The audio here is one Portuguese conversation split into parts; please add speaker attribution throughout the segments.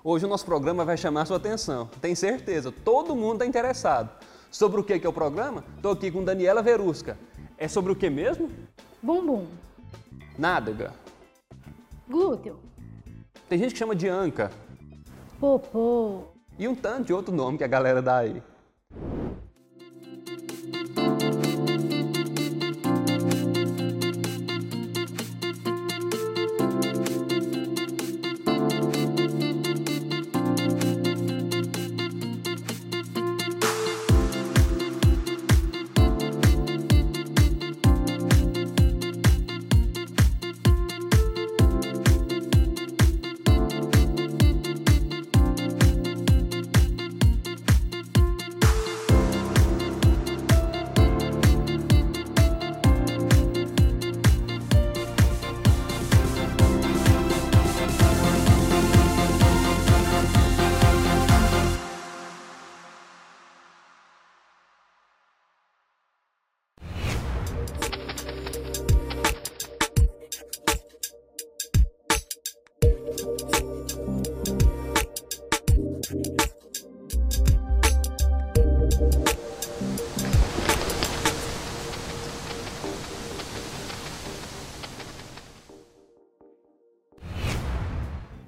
Speaker 1: Hoje o nosso programa vai chamar a sua atenção, tenho certeza, todo mundo está interessado. Sobre o que é o programa? Estou aqui com Daniela Verusca. É sobre o que mesmo?
Speaker 2: Bumbum.
Speaker 1: Nádega.
Speaker 2: Glúteo.
Speaker 1: Tem gente que chama de anca.
Speaker 2: Popô.
Speaker 1: E um tanto de outro nome que a galera dá aí.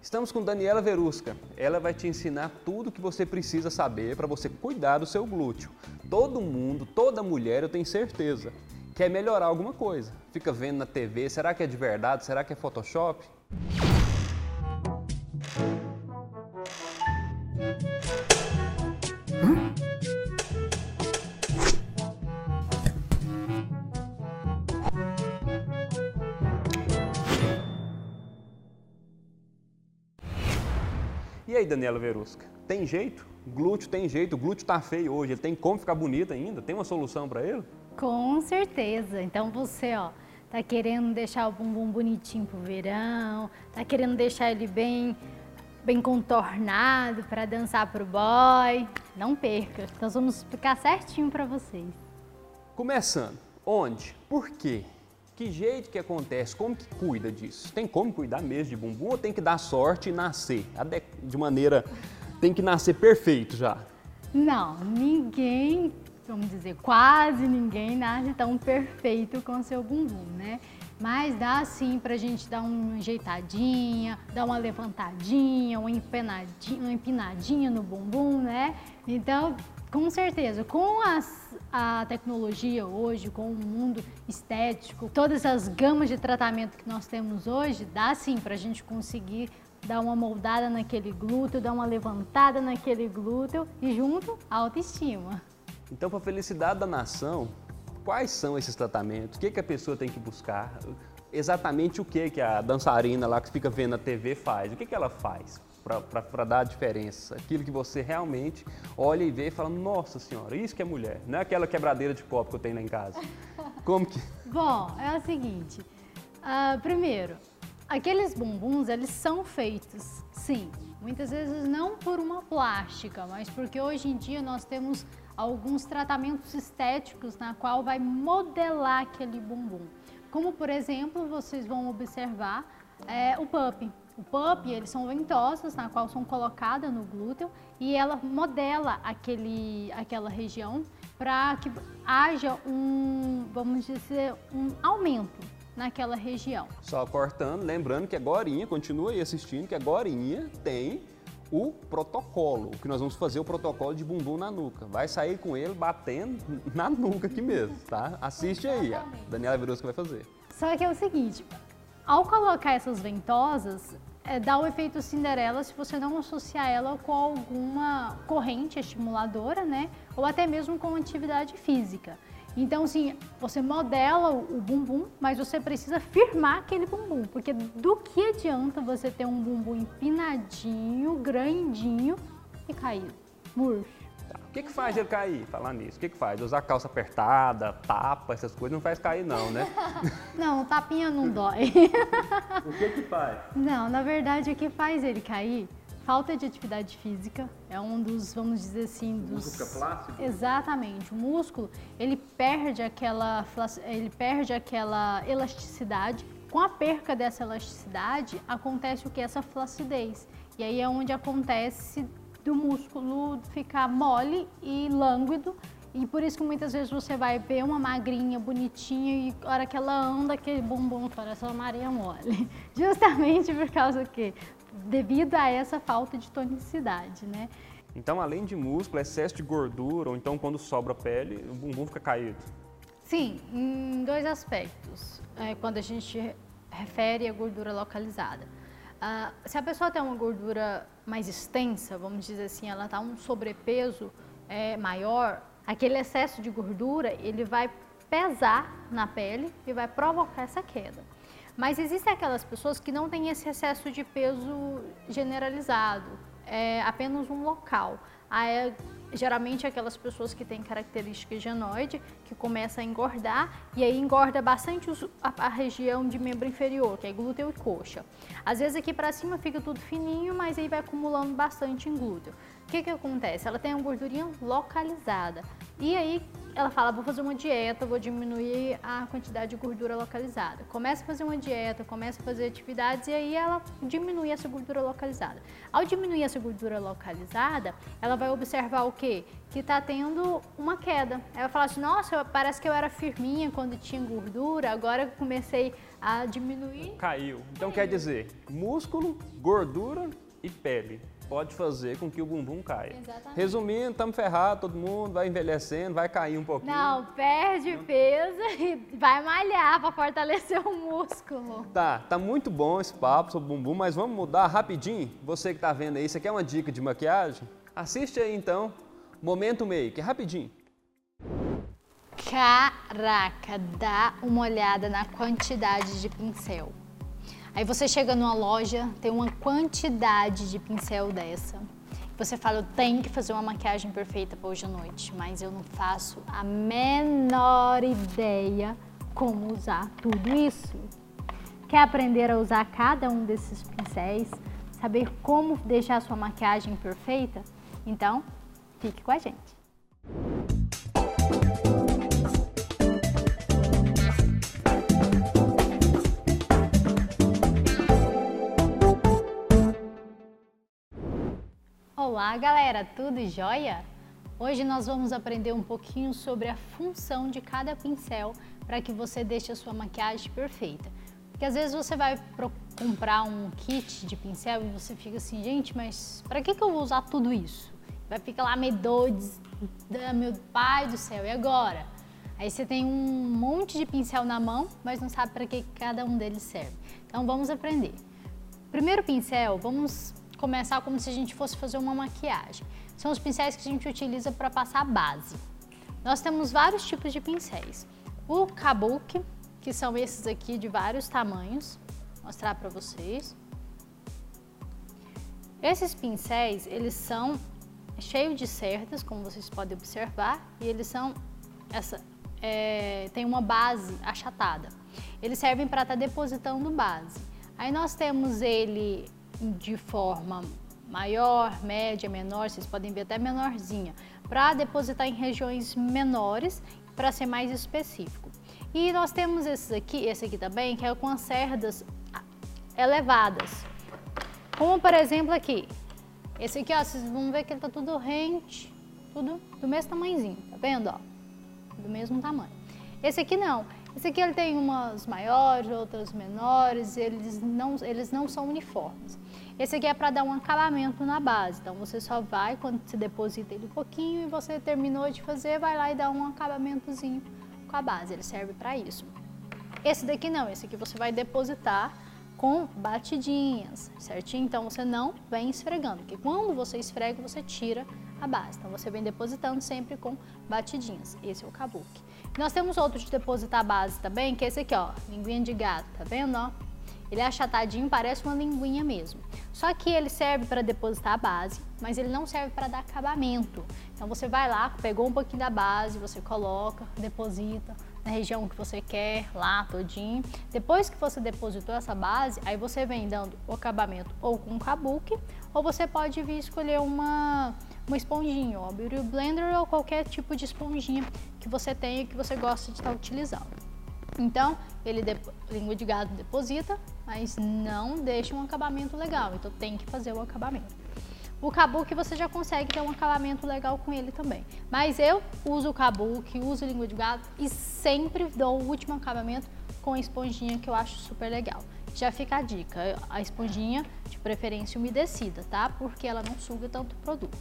Speaker 1: Estamos com Daniela Verusca. Ela vai te ensinar tudo o que você precisa saber para você cuidar do seu glúteo. Todo mundo, toda mulher, eu tenho certeza, quer melhorar alguma coisa. Fica vendo na TV, será que é de verdade? Será que é Photoshop? E aí, Daniela Verusca, tem jeito? Glúteo tem jeito, o glúteo tá feio hoje, ele tem como ficar bonito ainda? Tem uma solução para ele?
Speaker 2: Com certeza. Então você, tá querendo deixar o bumbum bonitinho pro verão, tá querendo deixar ele bem contornado para dançar pro boy. Não perca, nós vamos explicar certinho para vocês.
Speaker 1: Começando, onde? Por quê? Que jeito que acontece? Como que cuida disso? Tem como cuidar mesmo de bumbum ou tem que dar sorte e nascer? De maneira... tem que nascer perfeito já?
Speaker 2: Não, ninguém, vamos dizer, quase ninguém nasce tão perfeito com seu bumbum, né? Mas dá sim pra gente dar uma ajeitadinha, dar uma levantadinha, uma empinadinha no bumbum, né? Então, com certeza, com a tecnologia hoje, com o mundo estético, todas as gamas de tratamento que nós temos hoje, dá sim pra gente conseguir dar uma moldada naquele glúteo, dar uma levantada naquele glúteo e junto a autoestima.
Speaker 1: Então, para a felicidade da nação, quais são esses tratamentos? O que a pessoa tem que buscar? Exatamente o que a dançarina lá que fica vendo na TV faz? O que ela faz para dar a diferença? Aquilo que você realmente olha e vê e fala, nossa senhora, isso que é mulher, não é aquela quebradeira de copo que eu tenho lá em casa. Como que...
Speaker 2: Bom, é o seguinte, primeiro, aqueles bumbuns, eles são feitos, sim, muitas vezes não por uma plástica, mas porque hoje em dia nós temos alguns tratamentos estéticos na qual vai modelar aquele bumbum. Como, por exemplo, vocês vão observar o PUP. O PUP, eles são ventosas na qual são colocadas no glúteo e ela modela aquela região para que haja vamos dizer, um aumento naquela região.
Speaker 1: Só cortando, lembrando que agorinha, continua aí assistindo, que agorinha tem o protocolo, que nós vamos fazer o protocolo de bumbum na nuca. Vai sair com ele batendo na nuca aqui mesmo, tá? Assiste aí, a Daniela Verusca vai fazer.
Speaker 2: Só que é o seguinte, ao colocar essas ventosas, dá o efeito Cinderela se você não associar ela com alguma corrente estimuladora, né? Ou até mesmo com atividade física. Então, assim, você modela o bumbum, mas você precisa firmar aquele bumbum, porque do que adianta você ter um bumbum empinadinho, grandinho e caído, murcho?
Speaker 1: Tá. O que faz ele cair? Falar nisso, o que faz? Usar calça apertada, tapa, essas coisas não faz cair não, né?
Speaker 2: Não, tapinha não dói.
Speaker 1: O que faz?
Speaker 2: Não, na verdade o que faz ele cair, falta de atividade física, é um dos, vamos dizer assim, dos...
Speaker 1: O músculo fica plástico?
Speaker 2: Exatamente, o músculo, ele perde aquela elasticidade. Com a perca dessa elasticidade, acontece o que? Essa flacidez. E aí é onde acontece do músculo ficar mole e lânguido. E por isso que muitas vezes você vai ver uma magrinha, bonitinha, e na hora que ela anda, aquele bumbum parece uma Maria mole. Justamente por causa que, devido a essa falta de tonicidade, né?
Speaker 1: Então, além de músculo, excesso de gordura, ou então quando sobra pele, o bumbum fica caído.
Speaker 2: Sim, em dois aspectos, quando a gente refere a gordura localizada. Se a pessoa tem uma gordura mais extensa, vamos dizer assim, ela está um sobrepeso maior, aquele excesso de gordura, ele vai pesar na pele e vai provocar essa queda. Mas existem aquelas pessoas que não têm esse excesso de peso generalizado, é apenas um local. Geralmente aquelas pessoas que têm característica genoide, que começa a engordar, e aí engorda bastante a região de membro inferior, que é glúteo e coxa. Às vezes aqui para cima fica tudo fininho, mas aí vai acumulando bastante em glúteo. O que acontece? Ela tem uma gordurinha localizada, e aí ela fala, vou fazer uma dieta, vou diminuir a quantidade de gordura localizada. Começa a fazer uma dieta, começa a fazer atividades e aí ela diminui essa gordura localizada. Ao diminuir essa gordura localizada, ela vai observar o quê? Que está tendo uma queda. Ela vai falar assim, nossa, parece que eu era firminha quando tinha gordura, agora eu comecei a diminuir.
Speaker 1: Caiu. Então quer dizer, músculo, gordura e pele pode fazer com que o bumbum caia.
Speaker 2: Exatamente.
Speaker 1: Resumindo, estamos ferrados, todo mundo vai envelhecendo, vai cair um pouquinho.
Speaker 2: Não, perde peso e vai malhar para fortalecer o músculo.
Speaker 1: Tá muito bom esse papo sobre bumbum, mas vamos mudar rapidinho? Você que tá vendo aí, você quer uma dica de maquiagem? Assiste aí então, Momento Make, rapidinho.
Speaker 2: Caraca, dá uma olhada na quantidade de pincel. Aí você chega numa loja, tem uma quantidade de pincel dessa. Você fala, eu tenho que fazer uma maquiagem perfeita para hoje à noite, mas eu não faço a menor ideia como usar tudo isso. Quer aprender a usar cada um desses pincéis? Saber como deixar a sua maquiagem perfeita? Então, fique com a gente. Olá galera, tudo jóia? Hoje nós vamos aprender um pouquinho sobre a função de cada pincel para que você deixe a sua maquiagem perfeita. Porque às vezes você vai comprar um kit de pincel e você fica assim, gente, mas para que eu vou usar tudo isso? Vai ficar lá meio doido, meu pai do céu, e agora? Aí você tem um monte de pincel na mão, mas não sabe para que cada um deles serve. Então vamos aprender. Primeiro pincel, vamos começar como se a gente fosse fazer uma maquiagem. São os pincéis que a gente utiliza para passar base. Nós temos vários tipos de pincéis. O kabuki, que são esses aqui de vários tamanhos, vou mostrar para vocês. Esses pincéis, eles são cheios de cerdas, como vocês podem observar, e eles são tem uma base achatada. Eles servem para estar depositando base. Aí nós temos ele de forma maior, média, menor, vocês podem ver até menorzinha, para depositar em regiões menores, para ser mais específico. E nós temos esse aqui também, que é com as cerdas elevadas. Como por exemplo aqui, esse aqui, ó, vocês vão ver que ele tá tudo rente, tudo do mesmo tamanhozinho, tá vendo, ó? Do mesmo tamanho. Esse aqui não. Esse aqui ele tem umas maiores, outras menores, eles não são uniformes. Esse aqui é para dar um acabamento na base, então você só vai, quando você deposita ele um pouquinho e você terminou de fazer, vai lá e dá um acabamentozinho com a base, ele serve para isso. Esse daqui não, esse aqui você vai depositar com batidinhas, certinho? Então você não vem esfregando, porque quando você esfrega, você tira a base. Então você vem depositando sempre com batidinhas. Esse é o kabuki. Nós temos outro de depositar a base também, que é esse aqui, ó, linguinha de gato, tá vendo, ó? Ele é achatadinho, parece uma linguinha mesmo. Só que ele serve para depositar a base, mas ele não serve para dar acabamento. Então você vai lá, pegou um pouquinho da base, você coloca, deposita na região que você quer, lá todinho. Depois que você depositou essa base, aí você vem dando o acabamento ou com kabuki, ou você pode vir escolher uma esponjinha, ó, Beauty Blender ou qualquer tipo de esponjinha que você tenha e que você gosta de estar utilizando. Então, língua de gato deposita, mas não deixa um acabamento legal, então tem que fazer o acabamento. O kabuki você já consegue ter um acabamento legal com ele também. Mas eu uso o kabuki, uso língua de gato e sempre dou o último acabamento com a esponjinha, que eu acho super legal. Já fica a dica, a esponjinha de preferência umedecida, tá? Porque ela não suga tanto o produto.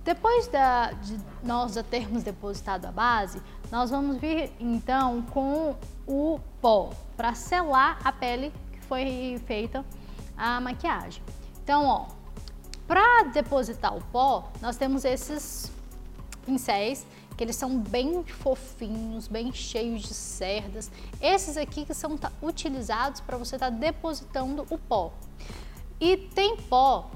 Speaker 2: Depois de nós já termos depositado a base, nós vamos vir então com o pó para selar a pele que foi feita a maquiagem. Então, ó, para depositar o pó, nós temos esses pincéis, que eles são bem fofinhos, bem cheios de cerdas. Esses aqui que são utilizados para você estar depositando o pó. E tem pó,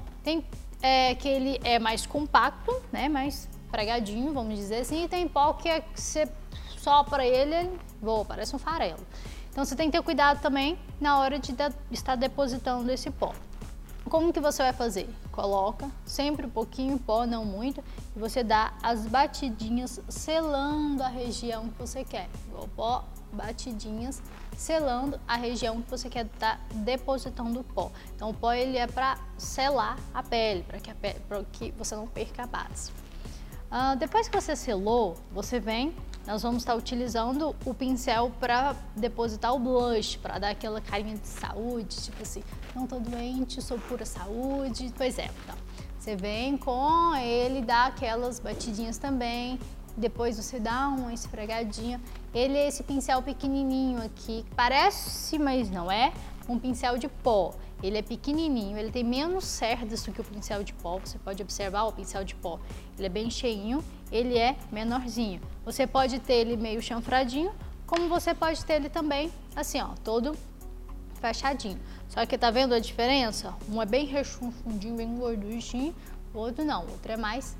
Speaker 2: que ele é mais compacto, né, mais pregadinho, vamos dizer assim, e tem pó que você sopra ele voa, parece um farelo. Então você tem que ter cuidado também na hora de estar depositando esse pó. Como que você vai fazer? Coloca sempre um pouquinho pó, não muito, e você dá as batidinhas selando a região que você quer. O pó, batidinhas, selando a região que você quer estar depositando o pó. Então o pó ele é para selar a pele, para que você não perca a base. Depois que você selou, você vem, nós vamos estar utilizando o pincel para depositar o blush, para dar aquela carinha de saúde, tipo assim, não tô doente, sou pura saúde. Pois é, então, você vem com ele, dá aquelas batidinhas também, depois você dá uma esfregadinha. Ele é esse pincel pequenininho aqui, parece, mas não é, um pincel de pó. Ele é pequenininho, ele tem menos cerdas do que o pincel de pó, você pode observar o pincel de pó. Ele é bem cheinho, ele é menorzinho. Você pode ter ele meio chanfradinho, como você pode ter ele também assim, ó, todo fechadinho. Só que tá vendo a diferença? Um é bem rechonchudinho, bem gorduchinho, o outro não, o outro é mais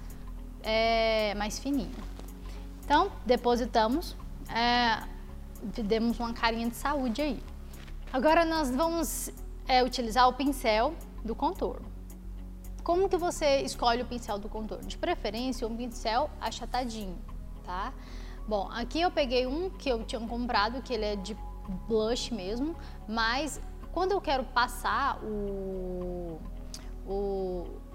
Speaker 2: fininho. Então, depositamos, demos uma carinha de saúde aí. Agora nós vamos utilizar o pincel do contorno. Como que você escolhe o pincel do contorno? De preferência, um pincel achatadinho, tá? Bom, aqui eu peguei um que eu tinha comprado, que ele é de blush mesmo, mas quando eu quero passar o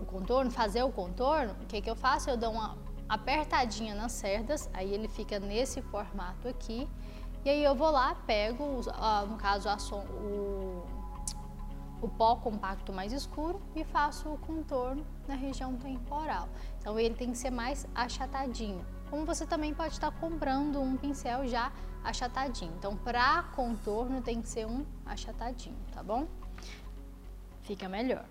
Speaker 2: contorno, fazer o contorno, o que eu faço? Eu dou uma apertadinha nas cerdas, aí ele fica nesse formato aqui, e aí eu vou lá, pego, no caso, o pó compacto mais escuro e faço o contorno na região temporal. Então ele tem que ser mais achatadinho. Como você também pode estar comprando um pincel já achatadinho. Então para contorno tem que ser um achatadinho, tá bom? Fica melhor.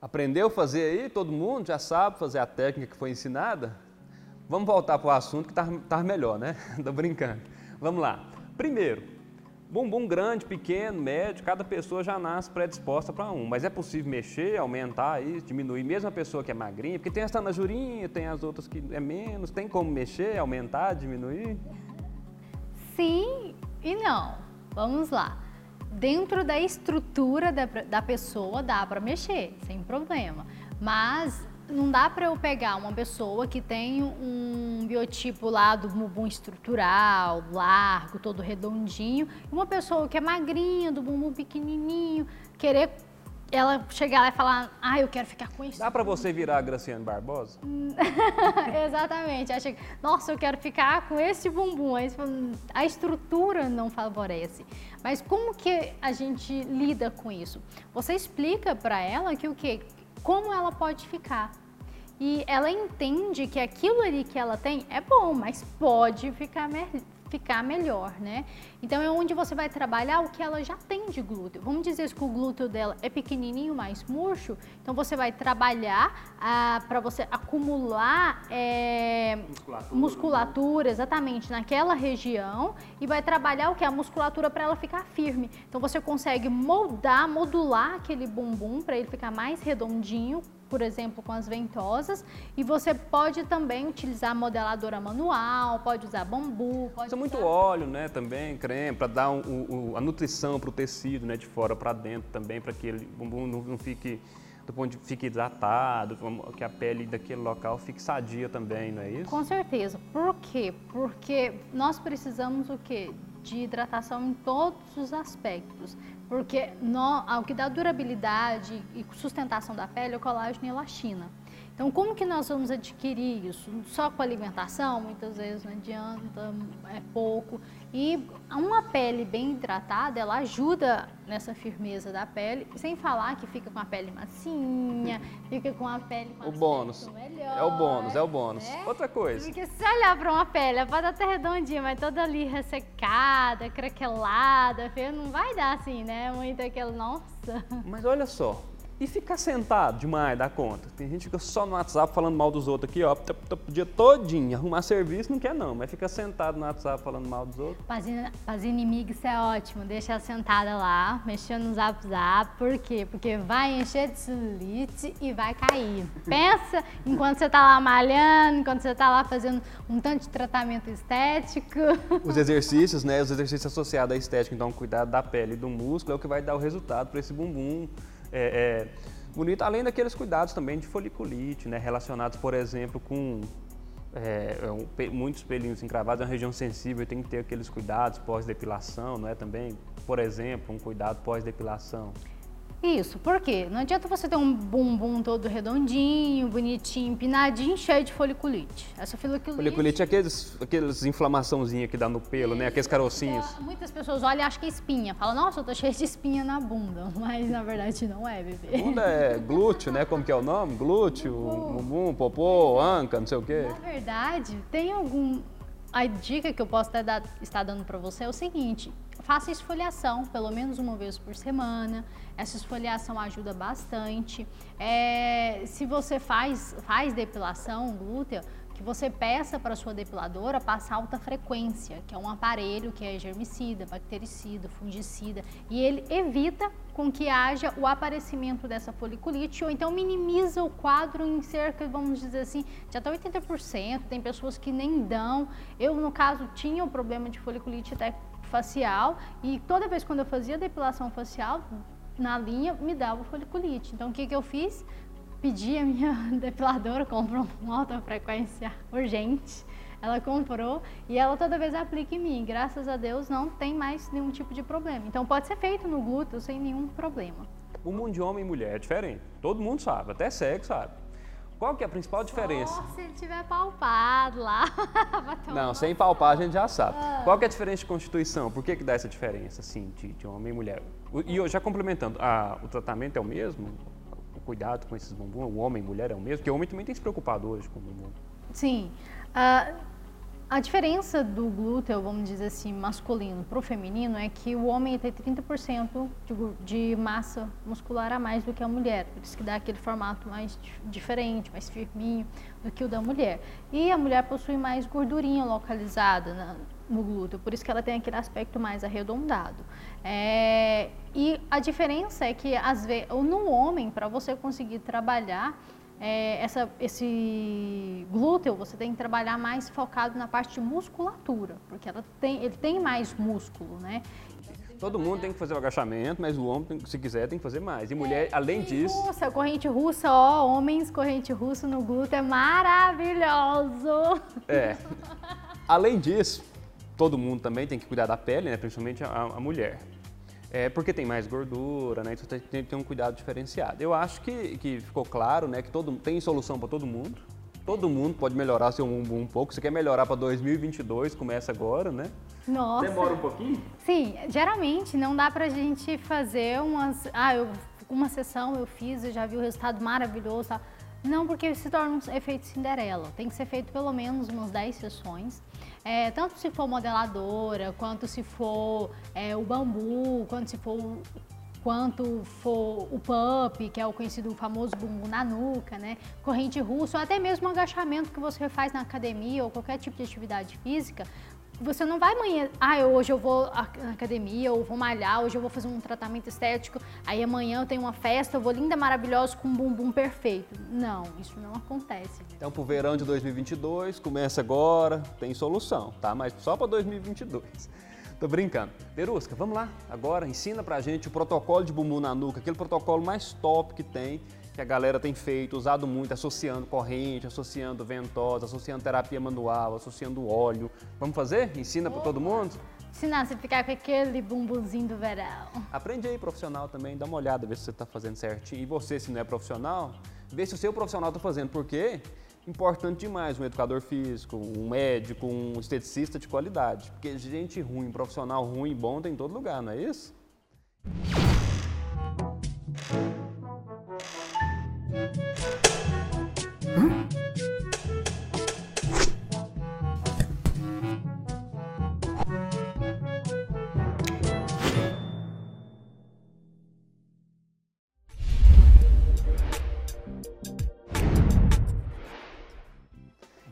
Speaker 1: Aprendeu a fazer aí? Todo mundo já sabe fazer a técnica que foi ensinada? Vamos voltar para o assunto que tá melhor, né? Tô brincando. Vamos lá. Primeiro, bumbum grande, pequeno, médio, cada pessoa já nasce predisposta para um. Mas é possível mexer, aumentar isso, diminuir, mesmo a pessoa que é magrinha? Porque tem as tanajurinha, tem as outras que é menos. Tem como mexer, aumentar, diminuir?
Speaker 2: Sim e não. Vamos lá. Dentro da estrutura da pessoa dá para mexer, sem problema. Mas não dá para eu pegar uma pessoa que tem um biotipo lá do bumbum estrutural, largo, todo redondinho, e uma pessoa que é magrinha, do bumbum pequenininho, querer ela chegar lá e falar, eu quero ficar com isso.
Speaker 1: Dá para você virar a Graciane Barbosa?
Speaker 2: Exatamente. Nossa, eu quero ficar com esse bumbum. Aí a estrutura não favorece. Mas como que a gente lida com isso? Você explica para ela que como ela pode ficar. E ela entende que aquilo ali que ela tem é bom, mas pode ficar melhor, né? Então é onde você vai trabalhar o que ela já tem de glúteo. Vamos dizer que o glúteo dela é pequenininho, mais murcho, então você vai trabalhar para você acumular musculatura exatamente naquela região e vai trabalhar o que? A musculatura para ela ficar firme. Então você consegue modular aquele bumbum para ele ficar mais redondinho, por exemplo, com as ventosas, e você pode também utilizar a modeladora manual, pode usar bambu, pode usar
Speaker 1: muito óleo, né, também, creme, para dar a nutrição para o tecido, né, de fora para dentro também, para que o bumbum não fique do ponto de fique hidratado, que a pele daquele local fique sadia também, não é isso?
Speaker 2: Com certeza. Por quê? Porque nós precisamos o quê? De hidratação em todos os aspectos. Porque o que dá durabilidade e sustentação da pele é o colágeno e a elastina. Então, como que nós vamos adquirir isso? Só com alimentação? Muitas vezes não adianta, é pouco. E uma pele bem hidratada, ela ajuda nessa firmeza da pele, sem falar que fica com a pele macinha, fica com a pele com
Speaker 1: o bônus.
Speaker 2: Melhor,
Speaker 1: é o bônus.
Speaker 2: né?
Speaker 1: Outra coisa.
Speaker 2: Porque se olhar para uma pele, ela pode até redondinha, mas toda ali ressecada, craquelada, feia, não vai dar assim, né? Muito aquele, nossa.
Speaker 1: Mas olha só. E ficar sentado demais da conta? Tem gente que fica só no WhatsApp falando mal dos outros aqui, ó, o dia todinho. Arrumar serviço não quer não, mas fica sentado no WhatsApp falando mal dos outros.
Speaker 2: Para as inimigas isso é ótimo, deixa ela sentada lá, mexendo no zap, por quê? Porque vai encher de celulite e vai cair. Pensa enquanto você tá lá malhando, enquanto você tá lá fazendo um tanto de tratamento estético.
Speaker 1: Os exercícios, né, os exercícios associados à estética, então cuidado da pele e do músculo é o que vai dar o resultado para esse bumbum. Bonito, além daqueles cuidados também de foliculite, né, relacionados, por exemplo, com muitos pelinhos encravados, é uma região sensível, tem que ter aqueles cuidados pós-depilação, não é também, por exemplo, um cuidado pós-depilação.
Speaker 2: Isso, por quê? Não adianta você ter um bumbum todo redondinho, bonitinho, empinadinho, cheio de foliculite. Essa
Speaker 1: foliculite é aqueles inflamaçãozinhas que dá no pelo, né? Aqueles carocinhos.
Speaker 2: Muitas pessoas olham e acham que é espinha. Falam, nossa, eu tô cheio de espinha na bunda. Mas na verdade não é, bebê.
Speaker 1: Bunda é glúteo, né? Como que é o nome? Glúteo, bumbum, popô, anca, não sei o quê.
Speaker 2: Na verdade, tem algum... A dica que eu posso estar dando para você é o seguinte: faça esfoliação pelo menos uma vez por semana. Essa esfoliação ajuda bastante. Se você faz depilação glútea, que você peça para a sua depiladora passar alta frequência, que é um aparelho que é germicida, bactericida, fungicida, e ele evita com que haja o aparecimento dessa foliculite, ou então minimiza o quadro em cerca, vamos dizer assim, de até 80%. Tem pessoas que nem dão. Eu, no caso, tinha o problema de foliculite até facial, e toda vez quando eu fazia depilação facial, na linha, me dava foliculite. Então, o que eu fiz? Pedi a minha depiladora, comprou uma alta frequência urgente. Ela comprou e ela toda vez aplica em mim. Graças a Deus não tem mais nenhum tipo de problema. Então pode ser feito no glúteo sem nenhum problema.
Speaker 1: O mundo de homem e mulher é diferente. Todo mundo sabe, até cego sabe. Qual que é a principal diferença?
Speaker 2: Só se ele tiver palpado lá.
Speaker 1: Não, sem palpar a gente já sabe. Qual que é a diferença de constituição? Por que dá essa diferença assim, de homem e mulher? E já complementando, o tratamento é o mesmo? Cuidado com esses bumbum, o homem e mulher é o mesmo? Porque o homem também tem se preocupado hoje com o bumbum.
Speaker 2: Sim. A diferença do glúteo, vamos dizer assim, masculino para o feminino é que o homem tem 30% de massa muscular a mais do que a mulher. Por isso que dá aquele formato mais diferente, mais firminho do que o da mulher. E a mulher possui mais gordurinha localizada no glúteo, por isso que ela tem aquele aspecto mais arredondado. E a diferença é que, às vezes, no homem, para você conseguir trabalhar esse glúteo, você tem que trabalhar mais focado na parte de musculatura, porque ele tem mais músculo, né?
Speaker 1: Todo mundo tem que fazer o agachamento, mas o homem, se quiser, tem que fazer mais. E mulher, além disso...
Speaker 2: Nossa, corrente russa, homens, corrente russa no glúteo é maravilhoso!
Speaker 1: Além disso, todo mundo também tem que cuidar da pele, né? Principalmente a mulher. Porque tem mais gordura, né? Então tem que ter um cuidado diferenciado. Eu acho que ficou claro, né? Que tem solução para todo mundo. Todo mundo pode melhorar seu bumbum um pouco. Você quer melhorar para 2022, começa agora, né?
Speaker 2: Nossa!
Speaker 1: Demora um pouquinho?
Speaker 2: Sim, geralmente não dá pra gente fazer uma sessão eu fiz, eu já vi o resultado maravilhoso, tá? Não, porque se torna um efeito Cinderela. Tem que ser feito pelo menos umas 10 sessões. Tanto se for modeladora, quanto se for o bambu, quanto for o pump, que é o conhecido famoso bumbum na nuca, né? Corrente russa, ou até mesmo um agachamento que você faz na academia ou qualquer tipo de atividade física. Você não vai amanhã, hoje eu vou na academia, ou vou malhar, hoje eu vou fazer um tratamento estético, aí amanhã eu tenho uma festa, eu vou linda, maravilhosa, com um bumbum perfeito. Não, isso não acontece.
Speaker 1: Então, pro verão de 2022, começa agora, tem solução, tá? Mas só para 2022. Tô brincando. Verusca, vamos lá, agora ensina pra gente o protocolo de bumbum na nuca, aquele protocolo mais top que tem, que a galera tem feito, usado muito, associando corrente, associando ventosa, associando terapia manual, associando óleo. Vamos fazer? Ensina para todo mundo?
Speaker 2: Ensinar você a ficar com aquele bumbumzinho do verão.
Speaker 1: Aprende aí, profissional, também, dá uma olhada, vê se você está fazendo certinho. E você, se não é profissional, vê se o seu profissional está fazendo, porque importante demais um educador físico, um médico, um esteticista de qualidade. Porque gente ruim, profissional ruim e bom tem em todo lugar, não é isso?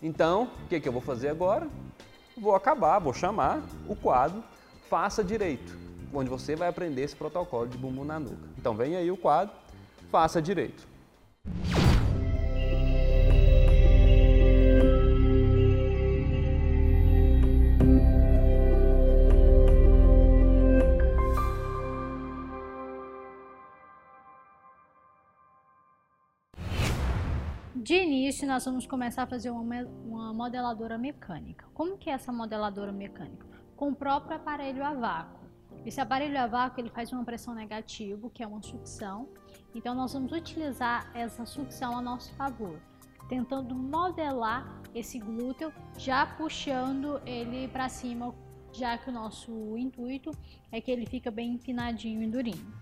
Speaker 1: Então, o que eu vou fazer agora? Vou chamar o quadro Faça Direito, onde você vai aprender esse protocolo de bumbum na nuca. Então, vem aí o quadro Faça Direito.
Speaker 2: De início, nós vamos começar a fazer uma modeladora mecânica. Como que é essa modeladora mecânica? Com o próprio aparelho a vácuo. Esse aparelho a vácuo ele faz uma pressão negativa, que é uma sucção. Então, nós vamos utilizar essa sucção a nosso favor, tentando modelar esse glúteo, já puxando ele para cima, já que o nosso intuito é que ele fica bem empinadinho e durinho.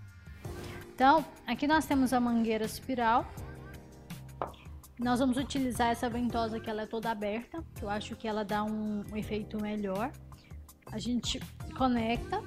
Speaker 2: Então, aqui nós temos a mangueira espiral. Nós vamos utilizar essa ventosa que ela é toda aberta, que eu acho que ela dá um efeito melhor. A gente conecta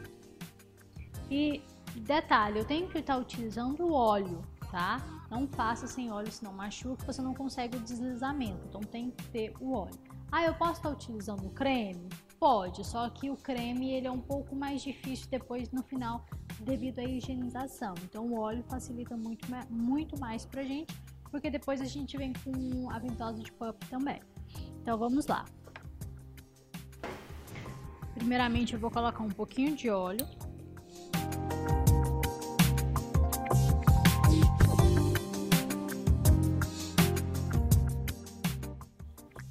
Speaker 2: e detalhe, eu tenho que estar utilizando o óleo, tá? Não faça sem óleo, senão machuca, você não consegue o deslizamento, então tem que ter o óleo. Ah, eu posso estar utilizando o creme? Pode, só que o creme ele é um pouco mais difícil depois no final devido à higienização. Então o óleo facilita muito mais pra gente, porque depois a gente vem com a ventosa de pup também. Então vamos lá. Primeiramente eu vou colocar um pouquinho de óleo.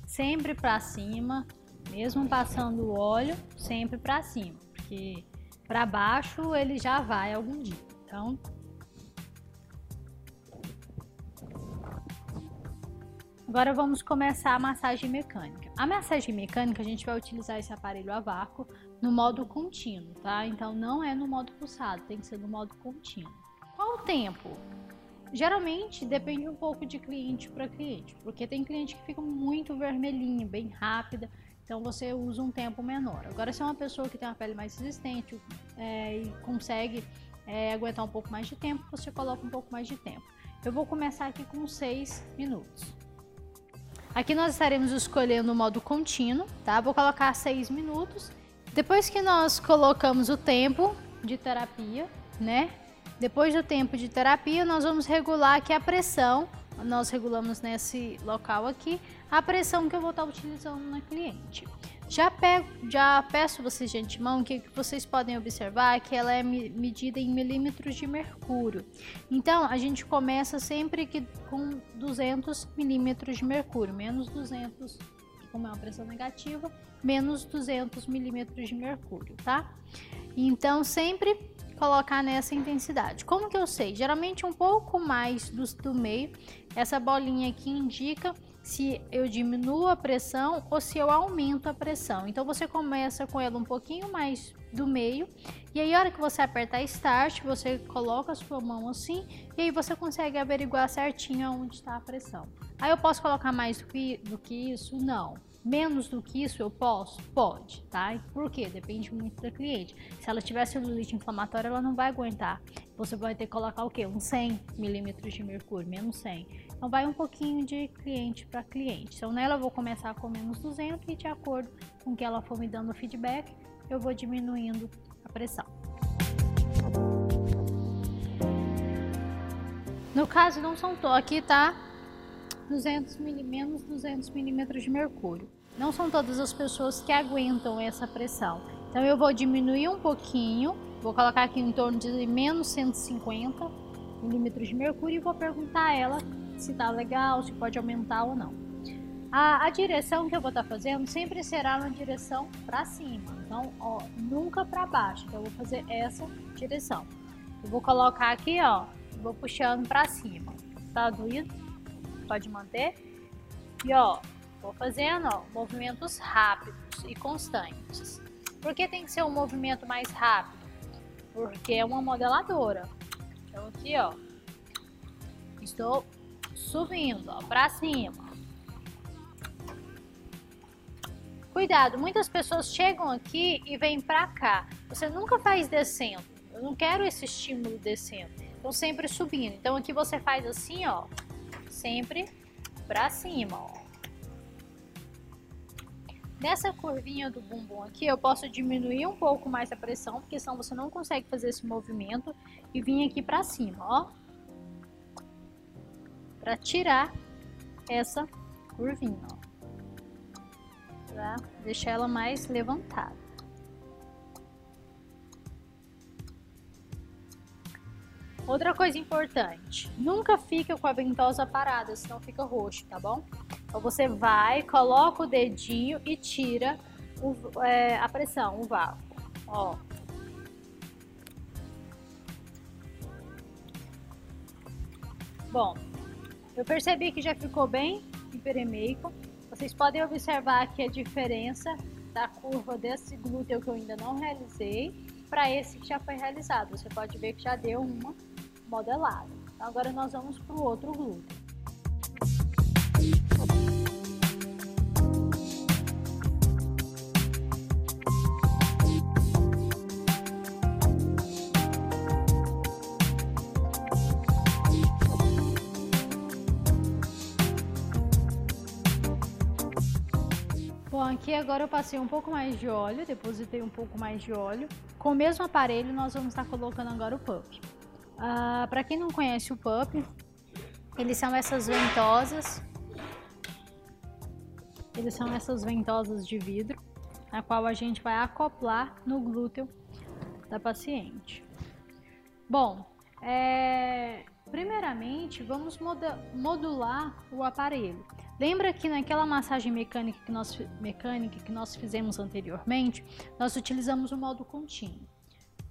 Speaker 2: Sempre para cima, mesmo passando o óleo, sempre para cima, porque para baixo ele já vai algum dia. Então agora vamos começar a massagem mecânica. A massagem mecânica a gente vai utilizar esse aparelho a vácuo no modo contínuo, tá? Então não é no modo pulsado, tem que ser no modo contínuo. Qual o tempo? Geralmente depende um pouco de cliente para cliente, porque tem cliente que fica muito vermelhinho, bem rápida, então você usa um tempo menor. Agora se é uma pessoa que tem uma pele mais resistente e consegue aguentar um pouco mais de tempo, você coloca um pouco mais de tempo. Eu vou começar aqui com 6 minutos. Aqui nós estaremos escolhendo o modo contínuo, tá? Vou colocar 6 minutos. Depois que nós colocamos o tempo de terapia, né? Depois do tempo de terapia, nós vamos regular aqui a pressão. Nós regulamos nesse local aqui a pressão que eu vou estar utilizando na cliente. Já peço vocês de antemão que vocês podem observar que ela é medida em milímetros de mercúrio. Então, a gente começa sempre com 200 milímetros de mercúrio, menos 200, como é uma pressão negativa, menos 200 milímetros de mercúrio, tá? Então, sempre colocar nessa intensidade. Como que eu sei? Geralmente um pouco mais do meio. Essa bolinha aqui indica se eu diminuo a pressão ou se eu aumento a pressão. Então você começa com ela um pouquinho mais do meio e aí a hora que você apertar Start, você coloca a sua mão assim e aí você consegue averiguar certinho onde está a pressão. Aí eu posso colocar mais do que isso? Não. Menos do que isso eu posso? Pode, tá? Por quê? Depende muito da cliente. Se ela tiver celulite inflamatória, ela não vai aguentar. Você vai ter que colocar o quê? Uns 100 milímetros de mercúrio, menos 100. Então vai um pouquinho de cliente para cliente. Então nela eu vou começar com menos 200 e de acordo com o que ela for me dando feedback, eu vou diminuindo a pressão. No caso não são aqui, tá? Menos 200 milímetros de mercúrio. Não são todas as pessoas que aguentam essa pressão. Então eu vou diminuir um pouquinho, vou colocar aqui em torno de menos 150 milímetros de mercúrio e vou perguntar a ela se tá legal, se pode aumentar ou não. A direção que eu vou estar fazendo sempre será na direção para cima, então, ó, nunca para baixo. Então, eu vou fazer essa direção. Eu vou colocar aqui, ó, vou puxando para cima. Tá doído? Pode manter. E, ó, vou fazendo, ó, movimentos rápidos e constantes. Por que tem que ser um movimento mais rápido? Porque é uma modeladora. Então, aqui, ó, estou subindo, ó, para cima. Cuidado, muitas pessoas chegam aqui e vêm pra cá. Você nunca faz descendo. Eu não quero esse estímulo descendo. Então, sempre subindo. Então, aqui você faz assim, ó. Sempre pra cima, ó. Nessa curvinha do bumbum aqui, eu posso diminuir um pouco mais a pressão, porque senão você não consegue fazer esse movimento. E vir aqui pra cima, ó. Pra tirar essa curvinha, ó. Pra deixar ela mais levantada. Outra coisa importante, nunca fica com a ventosa parada, senão fica roxo, tá bom? Então você vai, coloca o dedinho e tira a pressão, o vácuo, ó. Bom, eu percebi que já ficou bem hiperemeico. Vocês podem observar aqui a diferença da curva desse glúteo que eu ainda não realizei para esse que já foi realizado. Você pode ver que já deu uma modelada. Então, agora nós vamos para o outro glúteo. Bom, aqui agora eu passei um pouco mais de óleo, depositei um pouco mais de óleo. Com o mesmo aparelho, nós vamos estar colocando agora o PUP. Para quem não conhece o PUP, eles são essas ventosas. Eles são essas ventosas de vidro, a qual a gente vai acoplar no glúteo da paciente. Bom, primeiramente vamos modular o aparelho. Lembra que naquela massagem mecânica que nós fizemos anteriormente, nós utilizamos o modo contínuo.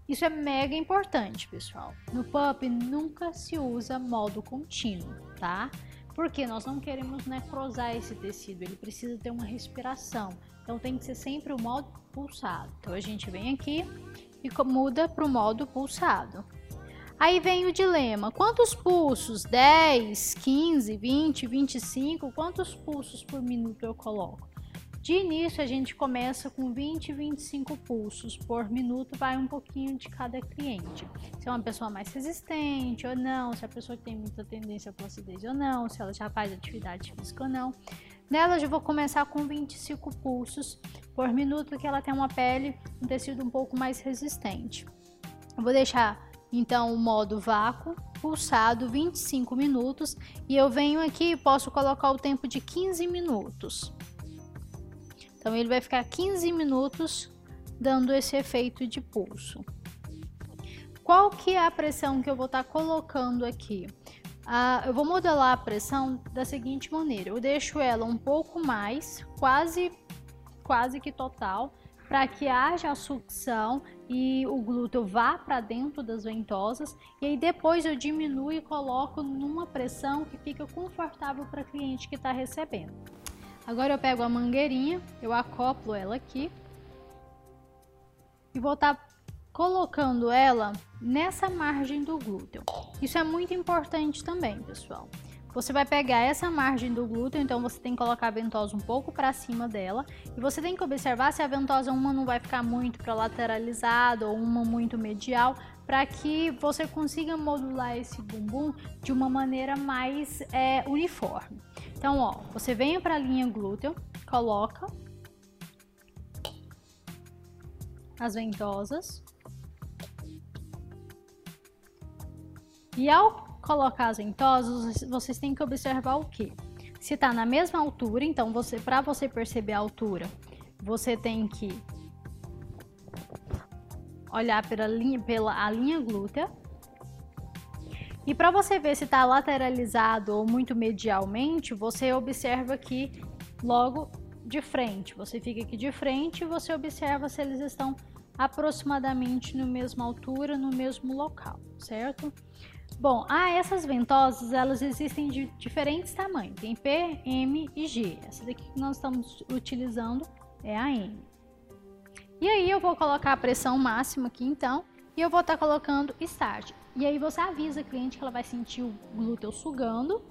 Speaker 2: Isso é mega importante, pessoal. No PUP nunca se usa modo contínuo, tá? Porque nós não queremos necrosar esse tecido, ele precisa ter uma respiração. Então tem que ser sempre o modo pulsado. Então a gente vem aqui e muda para o modo pulsado. Aí vem o dilema, quantos pulsos? 10, 15, 20, 25, quantos pulsos por minuto eu coloco? De início a gente começa com 20, 25 pulsos por minuto, vai um pouquinho de cada cliente. Se é uma pessoa mais resistente ou não, se é a pessoa que tem muita tendência à flacidez ou não, se ela já faz atividade física ou não. Nela eu já vou começar com 25 pulsos por minuto, que ela tem uma pele, um tecido um pouco mais resistente. Eu vou deixar então o modo vácuo, pulsado, 25 minutos, e eu venho aqui e posso colocar o tempo de 15 minutos. Então ele vai ficar 15 minutos dando esse efeito de pulso. Qual que é a pressão que eu vou estar colocando aqui? Eu vou modelar a pressão da seguinte maneira, eu deixo ela um pouco mais, quase que total, para que haja a sucção e o glúteo vá para dentro das ventosas, e aí depois eu diminuo e coloco numa pressão que fica confortável para a cliente que está recebendo. Agora eu pego a mangueirinha, eu acoplo ela aqui e vou estar colocando ela nessa margem do glúteo. Isso é muito importante também, pessoal. Você vai pegar essa margem do glúteo, então você tem que colocar a ventosa um pouco para cima dela. E você tem que observar se a ventosa uma não vai ficar muito para lateralizada ou uma muito medial, para que você consiga modular esse bumbum de uma maneira mais uniforme. Então, ó, você vem para a linha glúteo, coloca as ventosas. E ao colocar as ventosas, vocês têm que observar o que? Se está na mesma altura, então para você perceber a altura, você tem que olhar pela linha glútea. E para você ver se está lateralizado ou muito medialmente, você observa aqui logo de frente. Você fica aqui de frente e você observa se eles estão aproximadamente na mesma altura, no mesmo local, certo? Bom, essas ventosas, elas existem de diferentes tamanhos. Tem P, M e G. Essa daqui que nós estamos utilizando é a M. E aí eu vou colocar a pressão máxima aqui então, e eu vou estar colocando Start. E aí você avisa a cliente que ela vai sentir o glúteo sugando,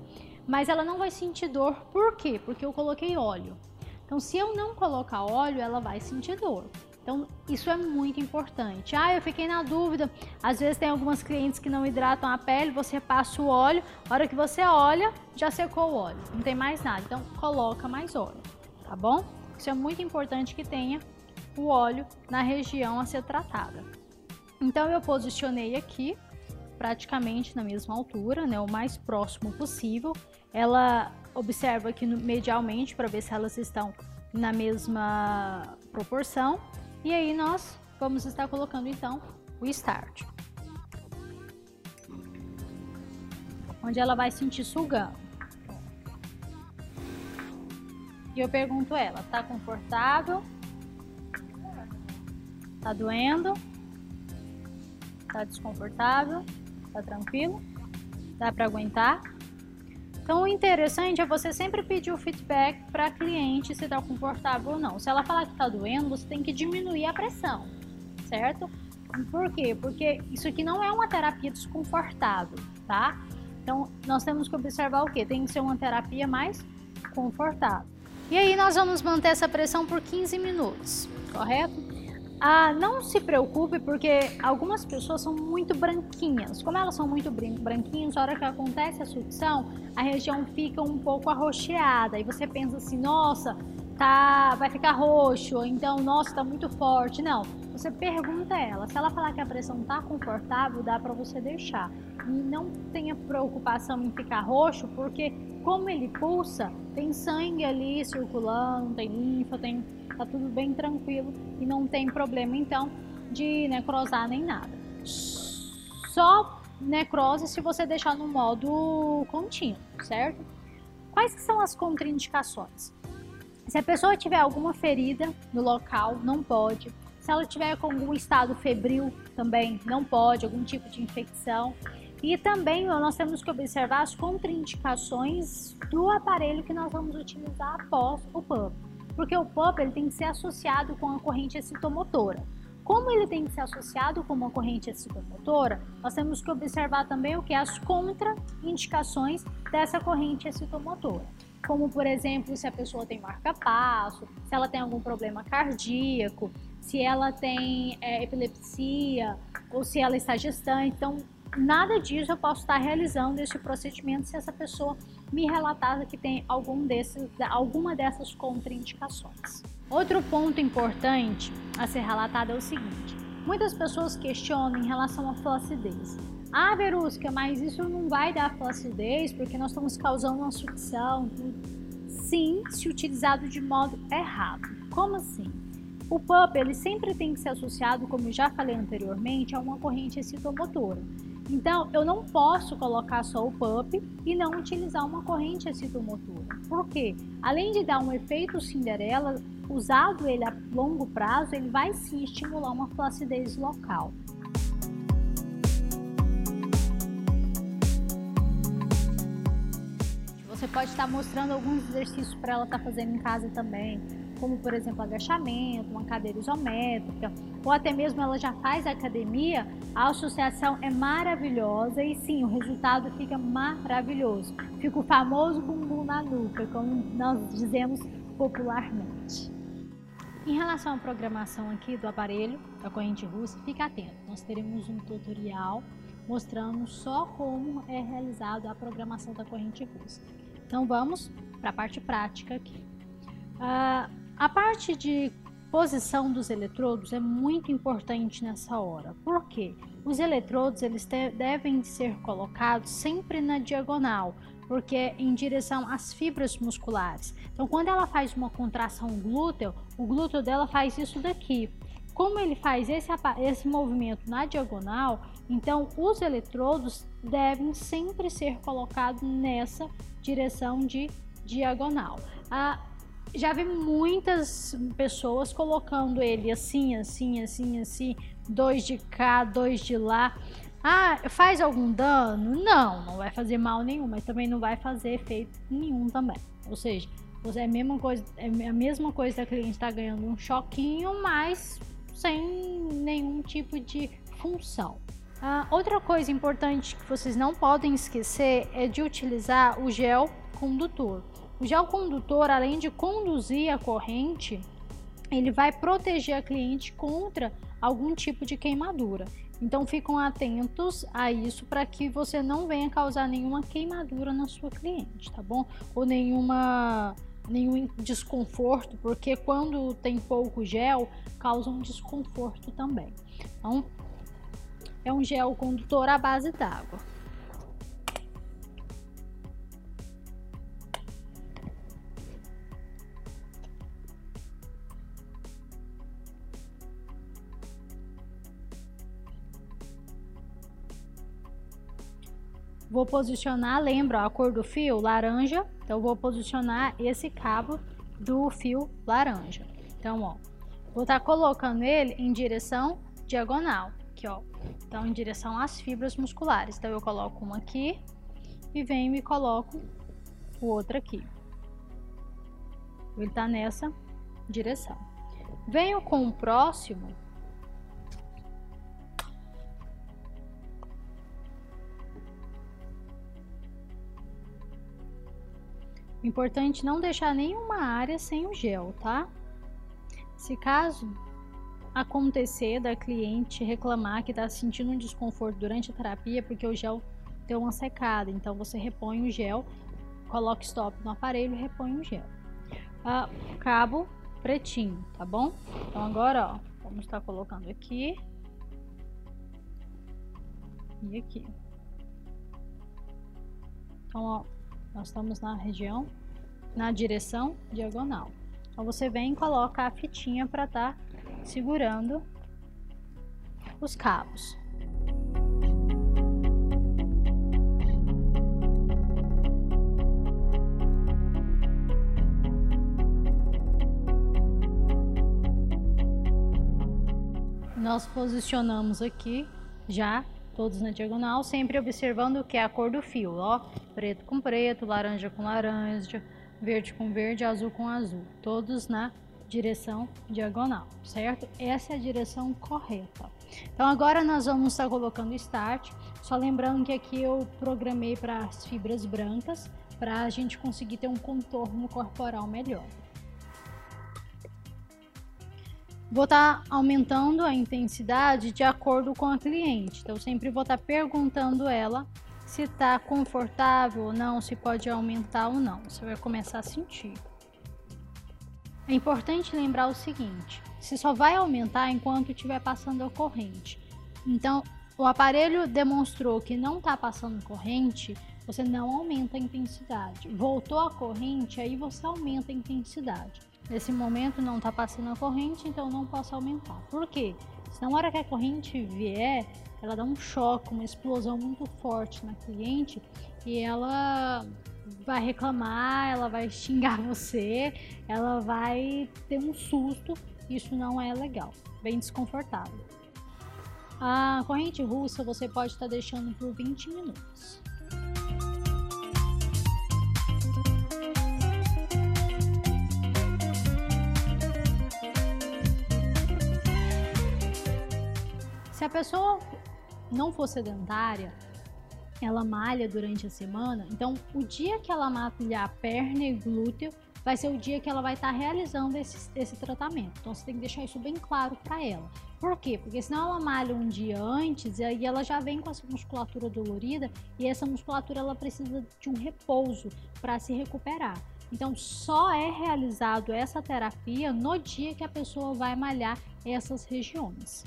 Speaker 2: mas ela não vai sentir dor. Por quê? Porque eu coloquei óleo. Então, se eu não colocar óleo, ela vai sentir dor. Então, isso é muito importante. Eu fiquei na dúvida. Às vezes tem algumas clientes que não hidratam a pele, você passa o óleo, a hora que você olha, já secou o óleo, não tem mais nada. Então, coloca mais óleo, tá bom? Isso é muito importante que tenha o óleo na região a ser tratada. Então, eu posicionei aqui, praticamente na mesma altura, né, o mais próximo possível. Ela observa aqui medialmente para ver se elas estão na mesma proporção. E aí nós vamos estar colocando então o Start, onde ela vai sentir sugando. E eu pergunto a ela, tá confortável? Tá doendo? Tá desconfortável? Tá tranquilo? Dá para aguentar? Então, o interessante é você sempre pedir o feedback para a cliente se está confortável ou não. Se ela falar que está doendo, você tem que diminuir a pressão, certo? Por quê? Porque isso aqui não é uma terapia desconfortável, tá? Então, nós temos que observar o quê? Tem que ser uma terapia mais confortável. E aí, nós vamos manter essa pressão por 15 minutos, correto? Não se preocupe, porque algumas pessoas são muito branquinhas. Como elas são muito branquinhas, na hora que acontece a sucção, a região fica um pouco arroxeada. E você pensa assim, nossa, vai ficar roxo, ou então, nossa, tá muito forte. Não, você pergunta a ela. Se ela falar que a pressão tá confortável, dá para você deixar. E não tenha preocupação em ficar roxo, porque como ele pulsa, tem sangue ali circulando, tem linfa, tá tudo bem tranquilo e não tem problema então de necrosar nem nada. Só necrose se você deixar no modo contínuo, certo? Quais que são as contraindicações? Se a pessoa tiver alguma ferida no local, não pode. Se ela tiver com algum estado febril, também não pode, algum tipo de infecção. E também nós temos que observar as contraindicações do aparelho que nós vamos utilizar após o PUP. Porque o PUP ele tem que ser associado com a corrente excitomotora. Como ele tem que ser associado com uma corrente excitomotora, nós temos que observar também o que? As contraindicações dessa corrente excitomotora. Como, por exemplo, se a pessoa tem marca-passo, se ela tem algum problema cardíaco, se ela tem epilepsia ou se ela está gestante. Então, nada disso eu posso estar realizando esse procedimento se essa pessoa me relatar que tem alguma dessas contraindicações. Outro ponto importante a ser relatado é o seguinte: muitas pessoas questionam em relação à flacidez. Verusca, mas isso não vai dar flacidez porque nós estamos causando uma sucção. Sim, se utilizado de modo errado. Como assim? O PUP ele sempre tem que ser associado, como eu já falei anteriormente, a uma corrente excitomotora. Então, eu não posso colocar só o PUP e não utilizar uma corrente excitomotora. Por quê? Além de dar um efeito Cinderela, usado ele a longo prazo, ele vai sim estimular uma flacidez local. Você pode estar mostrando alguns exercícios para ela estar fazendo em casa também, como por exemplo agachamento, uma cadeira isométrica, ou até mesmo ela já faz academia, a associação é maravilhosa e sim, o resultado fica maravilhoso. Fica o famoso bumbum na nuca, como nós dizemos popularmente. Em relação à programação aqui do aparelho, da corrente russa, fica atento, nós teremos um tutorial mostrando só como é realizado a programação da corrente russa. Então vamos para a parte prática aqui. A parte de posição dos eletrodos é muito importante nessa hora. Por quê? Os eletrodos eles devem ser colocados sempre na diagonal, porque é em direção às fibras musculares. Então quando ela faz uma contração glúteo, o glúteo dela faz isso daqui. como ele faz esse movimento na diagonal, então os eletrodos devem sempre ser colocados nessa direção de diagonal. Já vi muitas pessoas colocando ele assim, dois de cá, dois de lá. Faz algum dano? Não vai fazer mal nenhum, mas também não vai fazer efeito nenhum também. Ou seja, é a mesma coisa da cliente estar ganhando um choquinho, mas sem nenhum tipo de função. Outra coisa importante que vocês não podem esquecer é de utilizar o gel condutor. O gel condutor, além de conduzir a corrente, ele vai proteger a cliente contra algum tipo de queimadura. Então fiquem atentos a isso para que você não venha causar nenhuma queimadura na sua cliente, tá bom? Ou nenhum desconforto, porque quando tem pouco gel, causa um desconforto também. Então, é um gel condutor à base d'água. Vou posicionar, lembra a cor do fio? Laranja. Então, vou posicionar esse cabo do fio laranja. Então, ó, vou estar colocando ele em direção diagonal, aqui, ó. Então, em direção às fibras musculares. Então, eu coloco uma aqui e venho e coloco o outro aqui. Ele tá nessa direção. Venho com o próximo. Importante não deixar nenhuma área sem o gel, tá? Se caso acontecer da cliente reclamar que tá sentindo um desconforto durante a terapia, porque o gel deu uma secada, então você repõe o gel, coloca stop no aparelho e repõe o gel. Cabo pretinho, tá bom? Então agora, ó, vamos estar colocando aqui e aqui. Então, ó, nós estamos na direção diagonal. Então você vem e coloca a fitinha para estar segurando os cabos. Nós posicionamos aqui já todos na diagonal, sempre observando o que é a cor do fio, ó, preto com preto, laranja com laranja, verde com verde, azul com azul, todos na direção diagonal, certo? Essa é a direção correta. Então agora nós vamos estar colocando start, só lembrando que aqui eu programei para as fibras brancas, para a gente conseguir ter um contorno corporal melhor. Vou estar aumentando a intensidade de acordo com a cliente. Então, eu sempre vou estar perguntando ela se está confortável ou não, se pode aumentar ou não. Você vai começar a sentir. É importante lembrar o seguinte: você só vai aumentar enquanto estiver passando a corrente. Então, o aparelho demonstrou que não está passando corrente, você não aumenta a intensidade. Voltou a corrente, aí você aumenta a intensidade. Nesse momento não está passando a corrente, então não posso aumentar. Por quê? Se na hora que a corrente vier, ela dá um choque, uma explosão muito forte na cliente e ela vai reclamar, ela vai xingar você, ela vai ter um susto. Isso não é legal, bem desconfortável. A corrente russa você pode estar deixando por 20 minutos. Se a pessoa não for sedentária, ela malha durante a semana, então o dia que ela malhar perna e glúteo vai ser o dia que ela vai estar realizando esse tratamento. Então você tem que deixar isso bem claro para ela. Por quê? Porque senão ela malha um dia antes e aí ela já vem com essa musculatura dolorida e essa musculatura ela precisa de um repouso para se recuperar. Então só é realizado essa terapia no dia que a pessoa vai malhar essas regiões.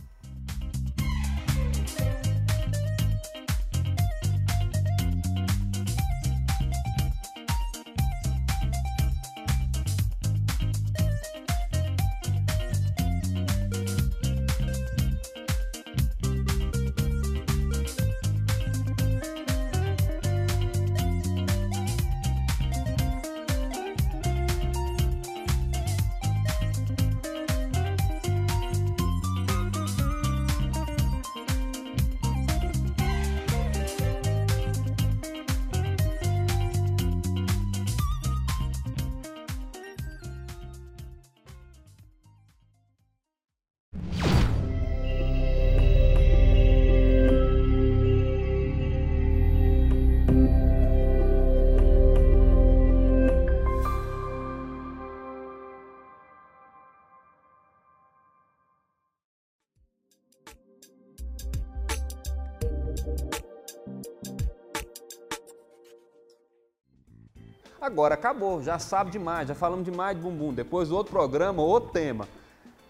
Speaker 1: Agora acabou, já sabe demais, já falamos demais de bumbum. Depois outro programa, outro tema.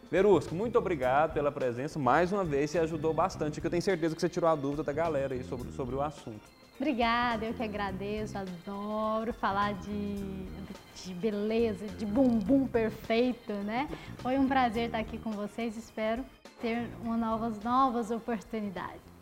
Speaker 1: Verusca, muito obrigado pela presença. Mais uma vez, você ajudou bastante, que eu tenho certeza que você tirou a dúvida da galera aí sobre o assunto.
Speaker 2: Obrigada, eu que agradeço, adoro falar de beleza, de bumbum perfeito, né? Foi um prazer estar aqui com vocês, espero ter novas oportunidades.